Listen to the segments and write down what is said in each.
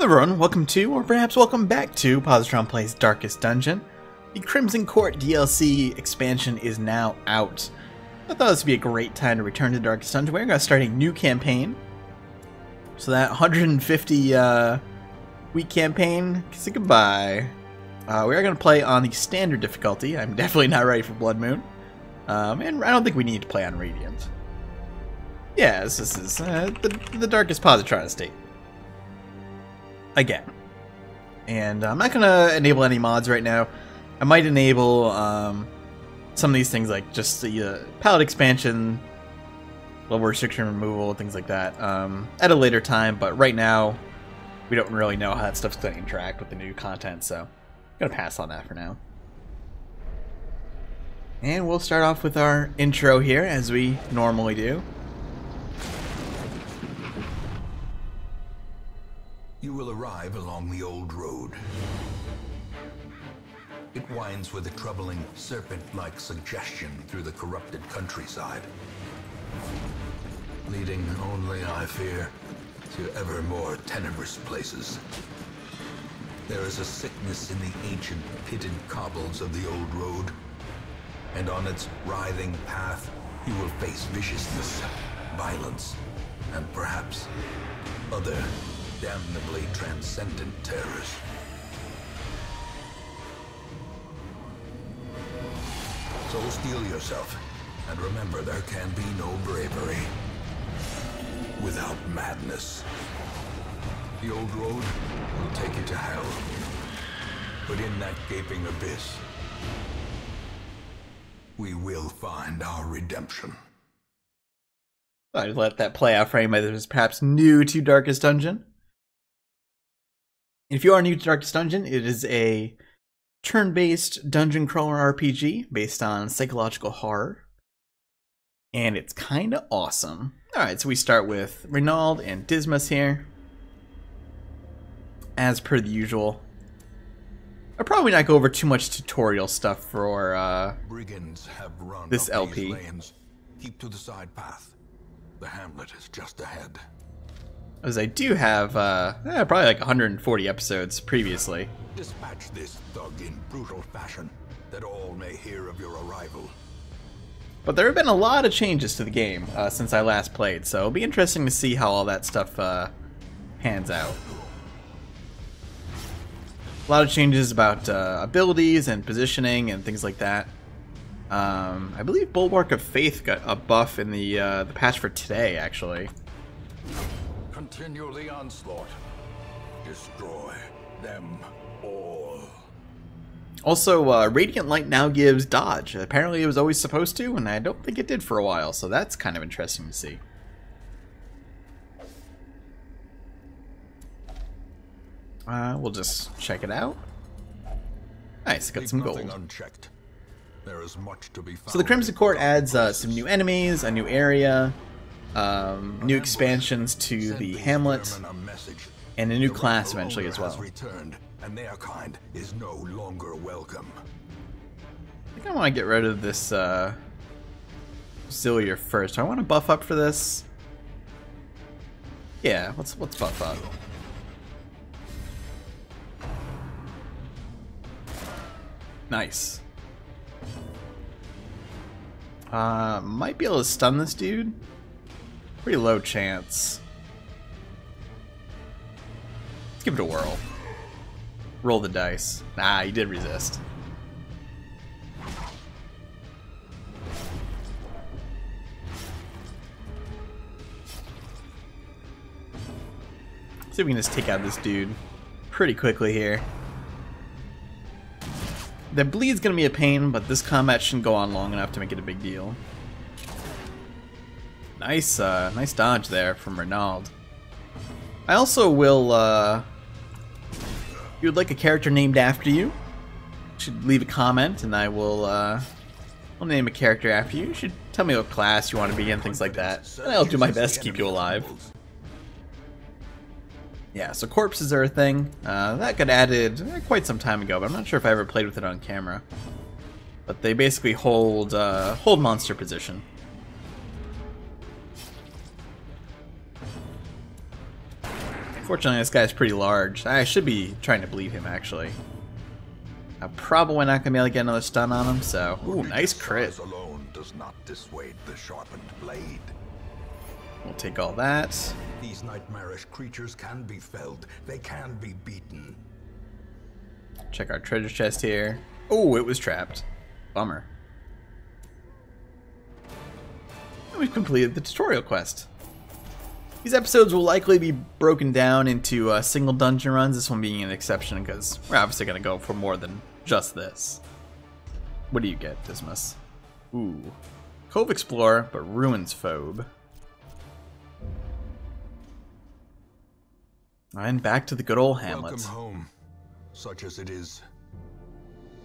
Hello everyone, welcome to, or perhaps welcome back to, Positron Plays Darkest Dungeon. The Crimson Court DLC expansion is now out. I thought this would be a great time to return to Darkest Dungeon. We're going to start a new campaign. So that 150 week campaign, say goodbye. We are going to play on the standard difficulty. I'm definitely not ready for Blood Moon. And I don't think we need to play on Radiant. Yeah, this is the Darkest Positron estate. Again. And I'm not going to enable any mods right now. I might enable some of these things like just the palette expansion, level restriction removal, things like that at a later time. But right now, we don't really know how that stuff's going to interact with the new content. So I'm going to pass on that for now. And we'll start off with our intro here as we normally do. You will arrive along the old road. It winds with a troubling serpent-like suggestion through the corrupted countryside, leading only, I fear, to ever more tenebrous places. There is a sickness in the ancient pitted cobbles of the old road, and on its writhing path you will face viciousness, violence, and perhaps other damnably transcendent terrors. So steel yourself, and remember there can be no bravery without madness. The old road will take you to hell, but in that gaping abyss, we will find our redemption. I'd let that play out for anybody that is perhaps new to Darkest Dungeon. If you are new to Darkest Dungeon, it is a turn-based dungeon crawler RPG based on psychological horror. And it's kind of awesome. Alright, so we start with Reynald and Dismas here. As per the usual. I'll probably not go over too much tutorial stuff for Brigands have run this up LP. these lanes. Keep to the side path. The Hamlet is just ahead. As I do have probably like 140 episodes previously. Dispatch this thug in brutal fashion, that all may hear of your arrival. But there have been a lot of changes to the game since I last played, so it'll be interesting to see how all that stuff pans out. A lot of changes about abilities and positioning and things like that. I believe Bulwark of Faith got a buff in the patch for today, actually. Continue the onslaught. Destroy them all. Also, Radiant Light now gives dodge. Apparently it was always supposed to, and I don't think it did for a while, so that's kind of interesting to see. We'll just check it out. Nice, got some gold. Unchecked. There is much to be found. So the Crimson Court adds some new enemies, a new area, new expansions to the Hamlet, and a new class eventually as well. Returned, and their kind is no longer welcome. I think I want to get rid of this Auxiliary first. Do I want to buff up for this? Yeah, let's buff up. Nice. Might be able to stun this dude. Pretty low chance. Let's give it a whirl. Roll the dice. Nah, he did resist. See if we can just take out this dude pretty quickly here. The bleed's gonna be a pain, but this combat shouldn't go on long enough to make it a big deal. Nice, nice dodge there from Reynald. I also will, if you would like a character named after you, should leave a comment and I will, I'll name a character after you. You should tell me what class you want to be in, things like that. And I'll do my best to keep you alive. Yeah, so corpses are a thing. That got added quite some time ago, but I'm not sure if I ever played with it on camera. But they basically hold monster position. Fortunately, this guy's pretty large. I should be trying to bleed him, actually. I'm probably not going to be able to get another stun on him, so... Ooh, nice crit. Alone does not dissuade the sharpened blade. We'll take all that. These nightmarish creatures can be felled. They can be beaten. Check our treasure chest here. Oh, it was trapped. Bummer. And we've completed the tutorial quest. These episodes will likely be broken down into single dungeon runs, this one being an exception because we're obviously going to go for more than just this. What do you get, Dismas? Ooh. Cove Explorer, but Ruins Phobe. And back to the good old Hamlet. Welcome home, such as it is.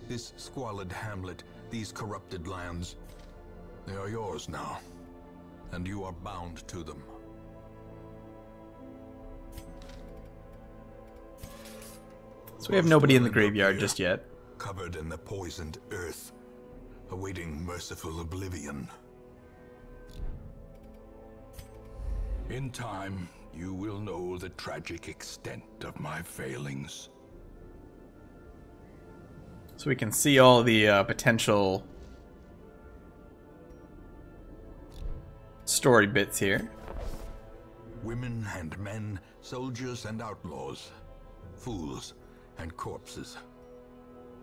This squalid hamlet, these corrupted lands, they are yours now, and you are bound to them. So we have nobody in the graveyard just yet. Covered in the poisoned earth, awaiting merciful oblivion. In time, you will know the tragic extent of my failings. So we can see all the potential story bits here. Women and men, soldiers and outlaws, fools and corpses.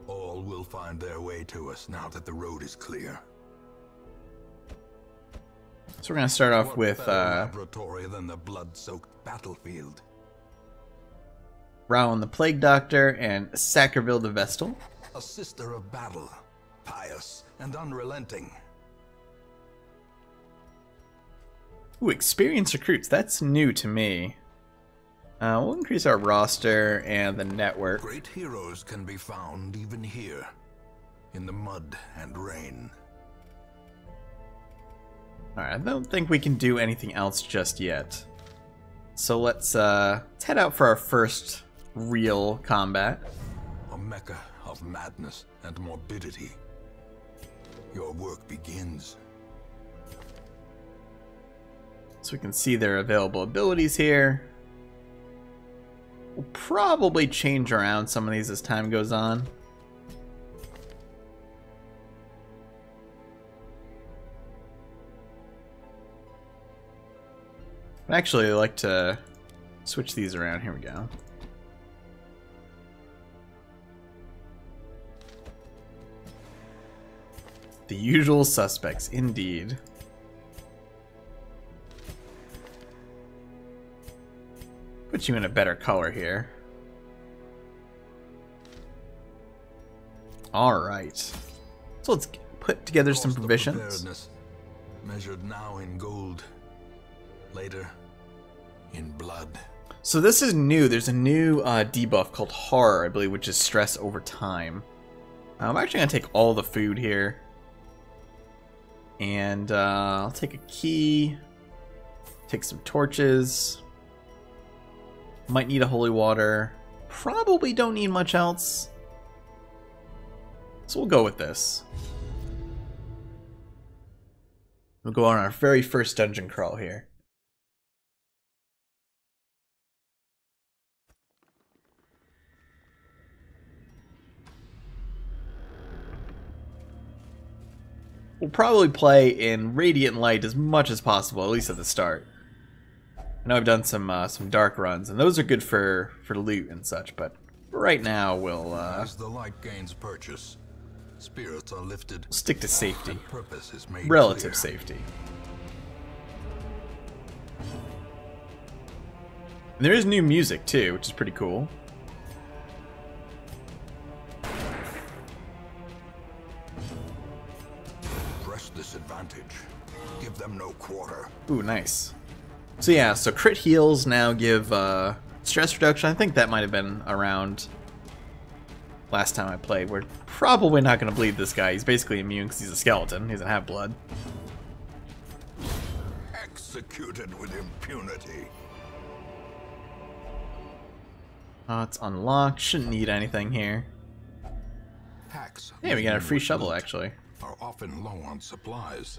All will find their way to us now that the road is clear. So we're going to start off with laboratory than the blood-soaked battlefield. Rowan the Plague Doctor and Sackerville the Vestal. A sister of battle, pious and unrelenting. Ooh, experienced recruits. That's new to me. We'll increase our roster and the network. Great heroes can be found even here, in the mud and rain. Alright, I don't think we can do anything else just yet. So let's head out for our first real combat. A mecca of madness and morbidity. Your work begins. So we can see their available abilities here. We'll probably change around some of these as time goes on. I'd actually like to switch these around. Here we go. The usual suspects, indeed. Put you in a better color here. Alright. So let's put together some provisions. Measured now in gold, later in blood. So this is new. There's a new debuff called Horror, I believe, which is stress over time. I'm actually going to take all the food here. And I'll take a key. Take some torches. Might need a holy water. Probably don't need much else. So we'll go with this. We'll go on our very first dungeon crawl here. We'll probably play in Radiant Light as much as possible, at least at the start. I know I've done some dark runs, and those are good for loot and such, but right now we'll as the light gains purchase, spirits are lifted. Stick to safety. And purpose is made Relative clear. Safety. And there is new music too, which is pretty cool. Press this advantage. Give them no quarter. Ooh, nice. So yeah, so crit heals now give stress reduction. I think that might have been around last time I played. We're probably not going to bleed this guy. He's basically immune because he's a skeleton. He doesn't have blood. Executed with impunity. Oh, it's unlocked. Shouldn't need anything here. Hacks Hey, we got a free with shovel loot actually. Are often low on supplies.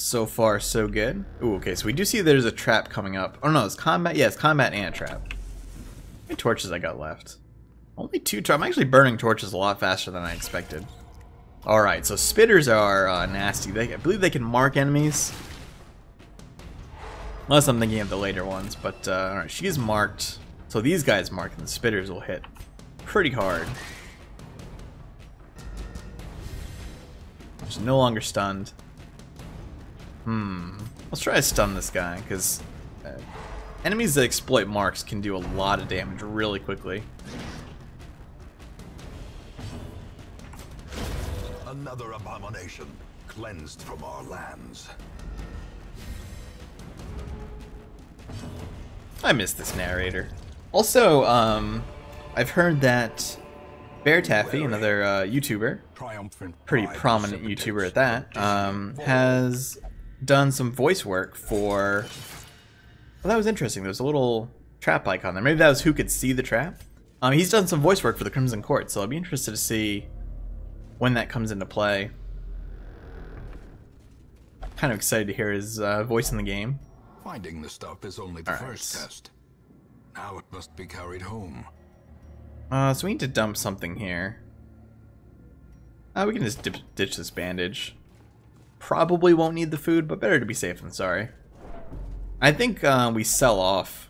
So far, so good. Ooh, okay, so we do see there's a trap coming up. Oh no, it's combat. Yeah, it's combat and a trap. How many torches I got left? Only 2. I'm actually burning torches a lot faster than I expected. Alright, so spitters are nasty. I believe they can mark enemies. Unless I'm thinking of the later ones. But, alright, she's marked. So these guys mark, and the spitters will hit pretty hard. She's no longer stunned. Let's try to stun this guy, because enemies that exploit marks can do a lot of damage really quickly. Another abomination cleansed from our lands. I miss this narrator. Also, I've heard that Bear Taffy, another YouTuber, pretty prominent YouTuber at that, has done some voice work for... Well, that was interesting. There was a little trap icon there. Maybe that was who could see the trap. He's done some voice work for the Crimson Court, so I'll be interested to see when that comes into play. Kind of excited to hear his voice in the game. Finding the stuff is only the first test. Now it must be carried home. So we need to dump something here. We can just ditch this bandage. Probably won't need the food, but better to be safe than sorry. I think we sell off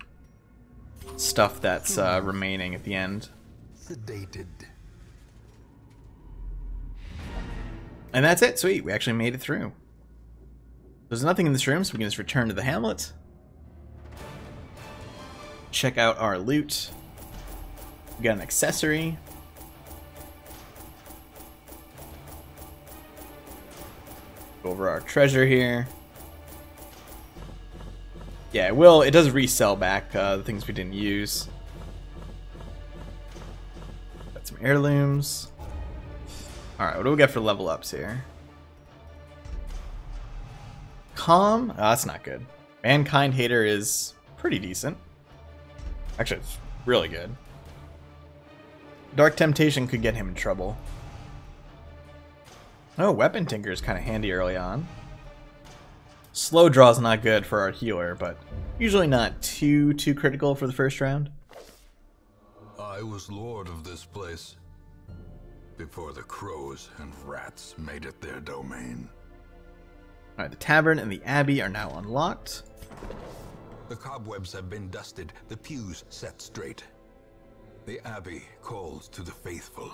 stuff that's remaining at the end. Sedated. And that's it. Sweet. We actually made it through. There's nothing in this room, so we can just return to the Hamlet. Check out our loot. We got an accessory. Go over our treasure here. Yeah, it does resell back the things we didn't use. Got some heirlooms. Alright, what do we got for level ups here? Calm? Oh, that's not good. Mankind Hater is pretty decent. Actually, it's really good. Dark Temptation could get him in trouble. Oh, Weapon Tinker is kind of handy early on. Slow Draw is not good for our healer, but usually not too critical for the first round. I was lord of this place before the crows and rats made it their domain. Alright, the tavern and the abbey are now unlocked. The cobwebs have been dusted, the pews set straight. The abbey calls to the faithful.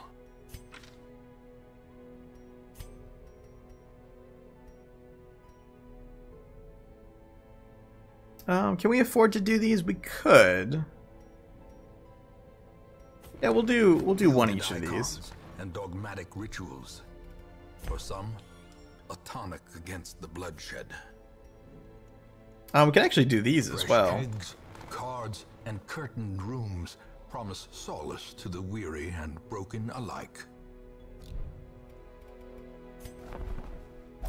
Can we afford to do these? We could. Yeah, we'll do one each of these. And dogmatic rituals. For some, a tonic against the bloodshed. We can actually do these as well. Eggs, cards, and curtained rooms promise solace to the weary and broken alike.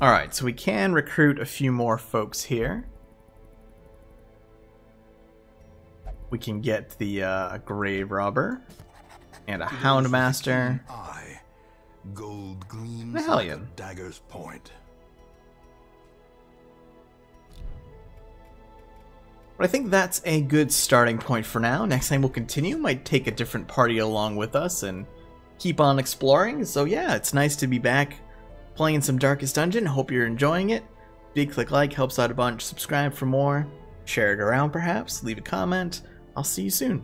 Alright, so we can recruit a few more folks here. We can get the Grave Robber and a Houndmaster. Gold gleams and a like a Hellion. dagger's point. But I think that's a good starting point for now. Next time we'll continue. Might take a different party along with us and keep on exploring. So yeah, it's nice to be back playing some Darkest Dungeon. Hope you're enjoying it. Big click like, helps out a bunch. Subscribe for more. Share it around perhaps. Leave a comment. I'll see you soon.